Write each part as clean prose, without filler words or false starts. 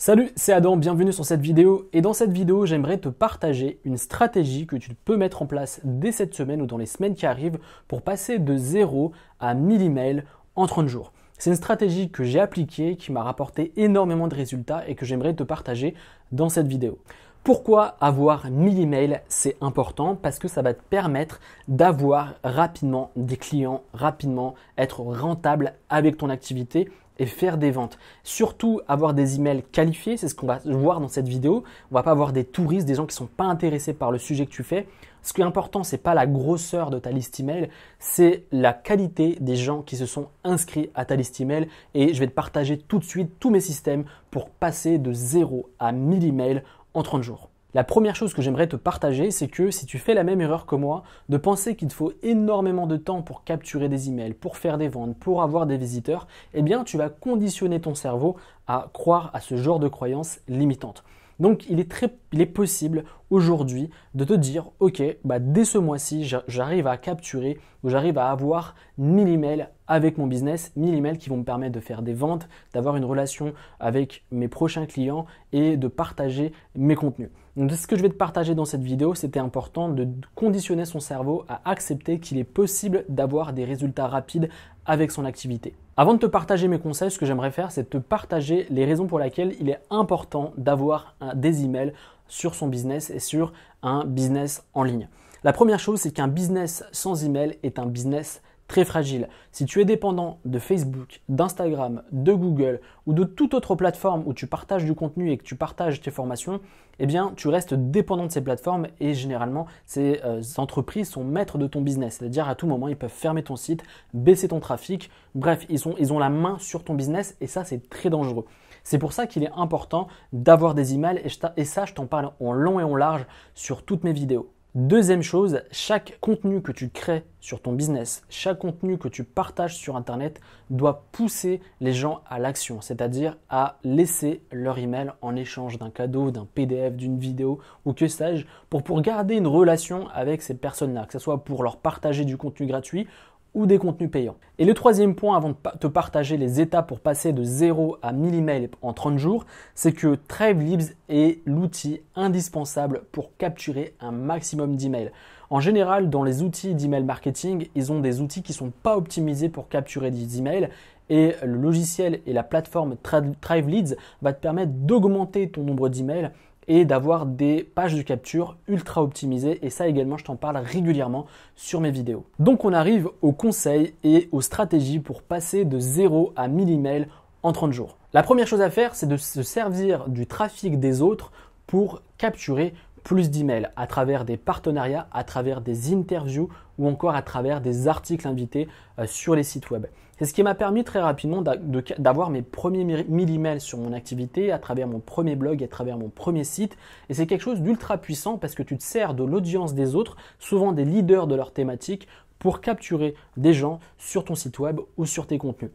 Salut, c'est Adam, bienvenue sur cette vidéo. Et dans cette vidéo, j'aimerais te partager une stratégie que tu peux mettre en place dès cette semaine ou dans les semaines qui arrivent pour passer de 0 à 1000 emails en 30 jours. C'est une stratégie que j'ai appliquée, qui m'a rapporté énormément de résultats et que j'aimerais te partager dans cette vidéo. Pourquoi avoir 1000 emails? C'est important parce que ça va te permettre d'avoir rapidement des clients, rapidement être rentable avec ton activité et faire des ventes. Surtout avoir des emails qualifiés, c'est ce qu'on va voir dans cette vidéo. On va pas avoir des touristes, des gens qui sont pas intéressés par le sujet que tu fais. Ce qui est important, c'est pas la grosseur de ta liste email, c'est la qualité des gens qui se sont inscrits à ta liste email. Et je vais te partager tout de suite tous mes systèmes pour passer de 0 à 1000 emails en 30 jours. La première chose que j'aimerais te partager, c'est que si tu fais la même erreur que moi, de penser qu'il te faut énormément de temps pour capturer des emails, pour faire des ventes, pour avoir des visiteurs, eh bien tu vas conditionner ton cerveau à croire à ce genre de croyances limitantes. Donc il est possible aujourd'hui de te dire ok, dès ce mois-ci, j'arrive à capturer ou j'arrive à avoir 1000 emails avec mon business, 1000 emails qui vont me permettre de faire des ventes, d'avoir une relation avec mes prochains clients et de partager mes contenus. Donc ce que je vais te partager dans cette vidéo, c'était important de conditionner son cerveau à accepter qu'il est possible d'avoir des résultats rapides avec son activité. Avant de te partager mes conseils, ce que j'aimerais faire, c'est te partager les raisons pour lesquelles il est important d'avoir des emails sur son business et sur un business en ligne. La première chose, c'est qu'un business sans email est un business très fragile. Si tu es dépendant de Facebook, d'Instagram, de Google ou de toute autre plateforme où tu partages du contenu et que tu partages tes formations, eh bien, tu restes dépendant de ces plateformes et généralement, ces entreprises sont maîtres de ton business. C'est-à-dire à tout moment, ils peuvent fermer ton site, baisser ton trafic. Bref, ils ont la main sur ton business et ça, c'est très dangereux. C'est pour ça qu'il est important d'avoir des emails et ça, je t'en parle en long et en large sur toutes mes vidéos. Deuxième chose, chaque contenu que tu crées sur ton business, chaque contenu que tu partages sur Internet doit pousser les gens à l'action, c'est-à-dire à laisser leur email en échange d'un cadeau, d'un PDF, d'une vidéo ou que sais-je, pour garder une relation avec ces personnes-là, que ce soit pour leur partager du contenu gratuit ou des contenus payants. Et le troisième point avant de te partager les étapes pour passer de 0 à 1000 emails en 30 jours, c'est que ThriveLeads est l'outil indispensable pour capturer un maximum d'emails. En général, dans les outils d'email marketing, ils ont des outils qui ne sont pas optimisés pour capturer des emails et le logiciel et la plateforme ThriveLeads va te permettre d'augmenter ton nombre d'emails et d'avoir des pages de capture ultra optimisées et ça également je t'en parle régulièrement sur mes vidéos. Donc on arrive aux conseils et aux stratégies pour passer de 0 à 1000 emails en 30 jours. La première chose à faire, c'est de se servir du trafic des autres pour capturer plus d'emails à travers des partenariats, à travers des interviews ou encore à travers des articles invités sur les sites web. C'est ce qui m'a permis très rapidement d'avoir mes premiers 1000 emails sur mon activité à travers mon premier blog et à travers mon premier site. Et c'est quelque chose d'ultra puissant parce que tu te sers de l'audience des autres, souvent des leaders de leur thématique, pour capturer des gens sur ton site web ou sur tes contenus.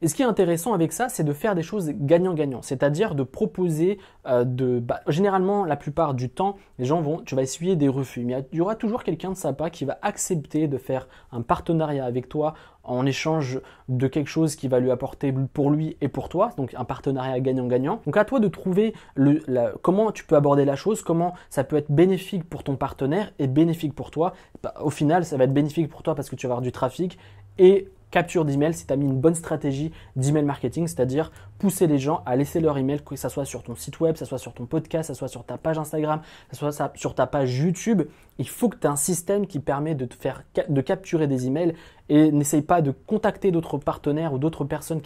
Et ce qui est intéressant avec ça, c'est de faire des choses gagnant-gagnant, c'est-à-dire de proposer généralement, la plupart du temps, tu vas essuyer des refus, mais il y aura toujours quelqu'un de sympa qui va accepter de faire un partenariat avec toi en échange de quelque chose qui va lui apporter pour lui et pour toi, donc un partenariat gagnant-gagnant. Donc à toi de trouver comment tu peux aborder la chose, comment ça peut être bénéfique pour ton partenaire et bénéfique pour toi. Au final, ça va être bénéfique pour toi parce que tu vas avoir du trafic et capture d'email si tu as mis une bonne stratégie d'email marketing, c'est-à-dire pousser les gens à laisser leur email, que ce soit sur ton site web, que ce soit sur ton podcast, que ce soit sur ta page Instagram, que ce soit sur ta page YouTube. Il faut que tu aies un système qui permet de capturer des emails et n'essaye pas de contacter d'autres partenaires ou d'autres personnes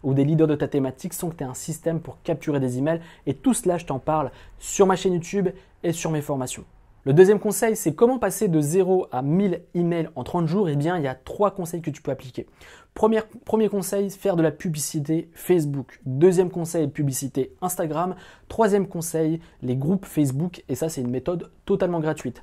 ou des leaders de ta thématique sans que tu aies un système pour capturer des emails. Et tout cela, je t'en parle sur ma chaîne YouTube et sur mes formations. Le deuxième conseil, c'est comment passer de 0 à 1000 emails en 30 jours. Eh bien, il y a 3 conseils que tu peux appliquer. Premier conseil, faire de la publicité Facebook. Deuxième conseil, publicité Instagram. Troisième conseil, les groupes Facebook. Et ça, c'est une méthode totalement gratuite.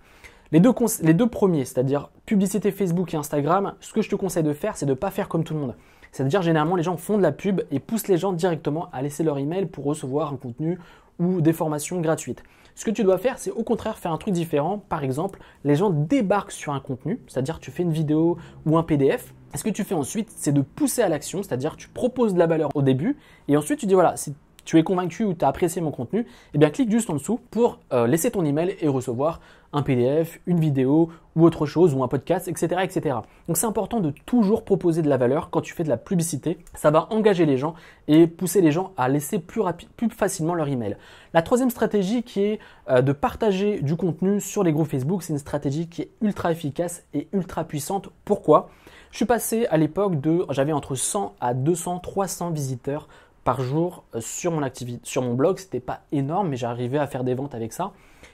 Les deux premiers, c'est-à-dire publicité Facebook et Instagram, ce que je te conseille de faire, c'est de ne pas faire comme tout le monde. C'est-à-dire, généralement, les gens font de la pub et poussent les gens directement à laisser leur email pour recevoir un contenu ou des formations gratuites. Ce que tu dois faire, c'est au contraire faire un truc différent. Par exemple, les gens débarquent sur un contenu, c'est-à-dire tu fais une vidéo ou un PDF. Et ce que tu fais ensuite, c'est de pousser à l'action, c'est-à-dire tu proposes de la valeur au début et ensuite tu dis voilà, tu es convaincu ou tu as apprécié mon contenu, eh bien clique juste en dessous pour laisser ton email et recevoir un PDF, une vidéo ou autre chose, ou un podcast, etc. etc. Donc c'est important de toujours proposer de la valeur quand tu fais de la publicité. Ça va engager les gens et pousser les gens à laisser plus facilement leur email. La troisième stratégie qui est de partager du contenu sur les groupes Facebook, c'est une stratégie qui est ultra efficace et ultra puissante. Pourquoi ? Je suis passé à l'époque j'avais entre 100 à 200, 300 visiteurs par jour sur mon blog. C'était pas énorme, mais j'arrivais à faire des ventes avec ça.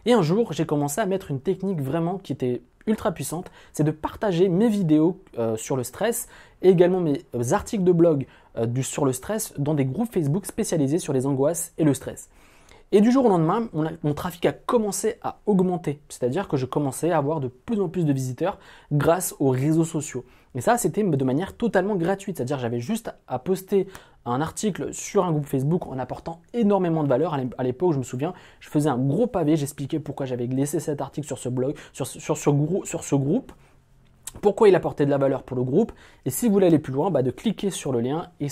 Et un jour, j'ai commencé à mettre une technique vraiment qui était ultra puissante, c'est de partager mes vidéos sur le stress et également mes articles de blog sur le stress dans des groupes Facebook spécialisés sur les angoisses et le stress. Et du jour au lendemain, mon trafic a commencé à augmenter, c'est-à-dire que je commençais à avoir de plus en plus de visiteurs grâce aux réseaux sociaux. Et ça, c'était de manière totalement gratuite, c'est-à-dire que j'avais juste à poster un article sur un groupe Facebook en apportant énormément de valeur. À l'époque, je me souviens, je faisais un gros pavé, j'expliquais pourquoi j'avais laissé cet article sur ce blog, sur ce groupe, pourquoi il apportait de la valeur pour le groupe. Et si vous voulez aller plus loin, de cliquer sur le lien et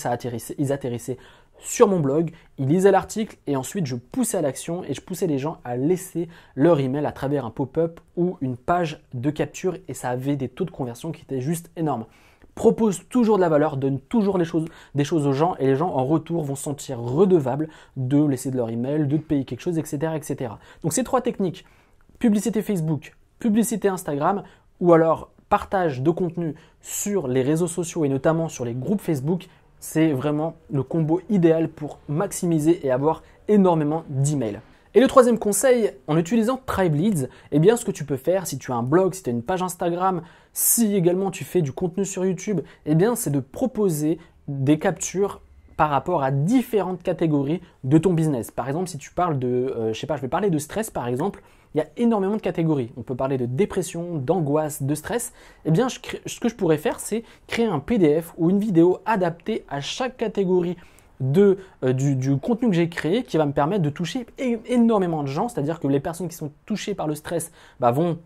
ils atterrissaient sur mon blog, ils lisaient l'article et ensuite je poussais à l'action et je poussais les gens à laisser leur email à travers un pop-up ou une page de capture et ça avait des taux de conversion qui étaient juste énormes. Propose toujours de la valeur, donne toujours des choses aux gens et les gens en retour vont se sentir redevables de laisser de leur email, de te payer quelque chose, etc., etc. Donc ces trois techniques, publicité Facebook, publicité Instagram ou alors partage de contenu sur les réseaux sociaux et notamment sur les groupes Facebook, c'est vraiment le combo idéal pour maximiser et avoir énormément d'emails. Et le troisième conseil, en utilisant Tribe Leads, eh bien ce que tu peux faire si tu as un blog, si tu as une page Instagram, si également tu fais du contenu sur YouTube, eh bien c'est de proposer des captures par rapport à différentes catégories de ton business. Par exemple, si tu parles je vais parler de stress par exemple, il y a énormément de catégories. On peut parler de dépression, d'angoisse, de stress. Eh bien, ce que je pourrais faire, c'est créer un PDF ou une vidéo adaptée à chaque catégorie du contenu que j'ai créé qui va me permettre de toucher énormément de gens. C'est-à-dire que les personnes qui sont touchées par le stress vont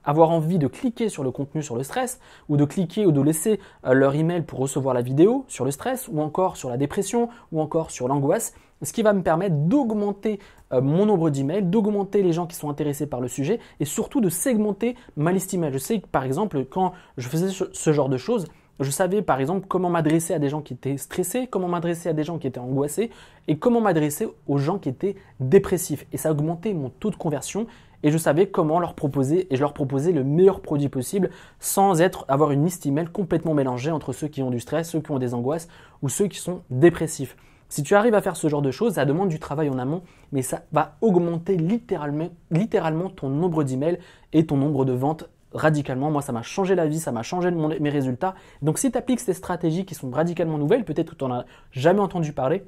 avoir envie de cliquer sur le contenu sur le stress ou de cliquer ou de laisser leur email pour recevoir la vidéo sur le stress ou encore sur la dépression ou encore sur l'angoisse, ce qui va me permettre d'augmenter mon nombre d'emails, d'augmenter les gens qui sont intéressés par le sujet et surtout de segmenter ma liste email. Je sais que par exemple, quand je faisais ce genre de choses, je savais par exemple comment m'adresser à des gens qui étaient stressés, comment m'adresser à des gens qui étaient angoissés et comment m'adresser aux gens qui étaient dépressifs. Et ça augmentait mon taux de conversion et je savais comment leur proposer et je leur proposais le meilleur produit possible sans avoir une liste email complètement mélangée entre ceux qui ont du stress, ceux qui ont des angoisses ou ceux qui sont dépressifs. Si tu arrives à faire ce genre de choses, ça demande du travail en amont, mais ça va augmenter littéralement ton nombre d'emails et ton nombre de ventes radicalement. Moi, ça m'a changé la vie, ça m'a changé mes résultats. Donc, si tu appliques ces stratégies qui sont radicalement nouvelles, peut-être que tu n'en as jamais entendu parler,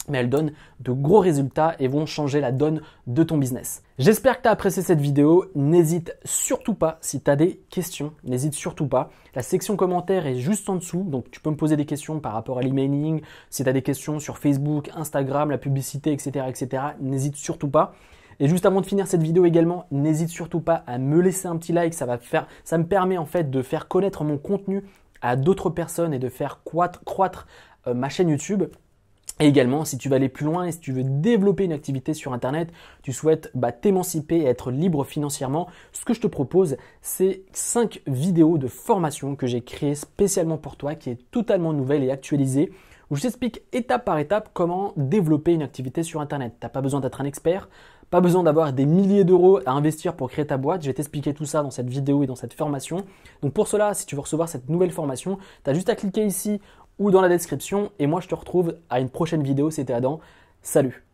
mais elles donnent de gros résultats et vont changer la donne de ton business. J'espère que tu as apprécié cette vidéo. N'hésite surtout pas, si tu as des questions, n'hésite surtout pas. La section commentaires est juste en dessous, donc tu peux me poser des questions par rapport à l'emailing, si tu as des questions sur Facebook, Instagram, la publicité, etc., etc. N'hésite surtout pas. Et juste avant de finir cette vidéo également, n'hésite surtout pas à me laisser un petit like, ça me permet en fait de faire connaître mon contenu à d'autres personnes et de faire croître ma chaîne YouTube. Et également, si tu veux aller plus loin et si tu veux développer une activité sur Internet, tu souhaites t'émanciper et être libre financièrement, ce que je te propose, c'est 5 vidéos de formation que j'ai créées spécialement pour toi, qui est totalement nouvelle et actualisée, où je t'explique étape par étape comment développer une activité sur Internet. Tu n'as pas besoin d'être un expert, pas besoin d'avoir des milliers d'euros à investir pour créer ta boîte. Je vais t'expliquer tout ça dans cette vidéo et dans cette formation. Donc pour cela, si tu veux recevoir cette nouvelle formation, tu as juste à cliquer ici ou dans la description. Et moi, je te retrouve à une prochaine vidéo. C'était Adam. Salut!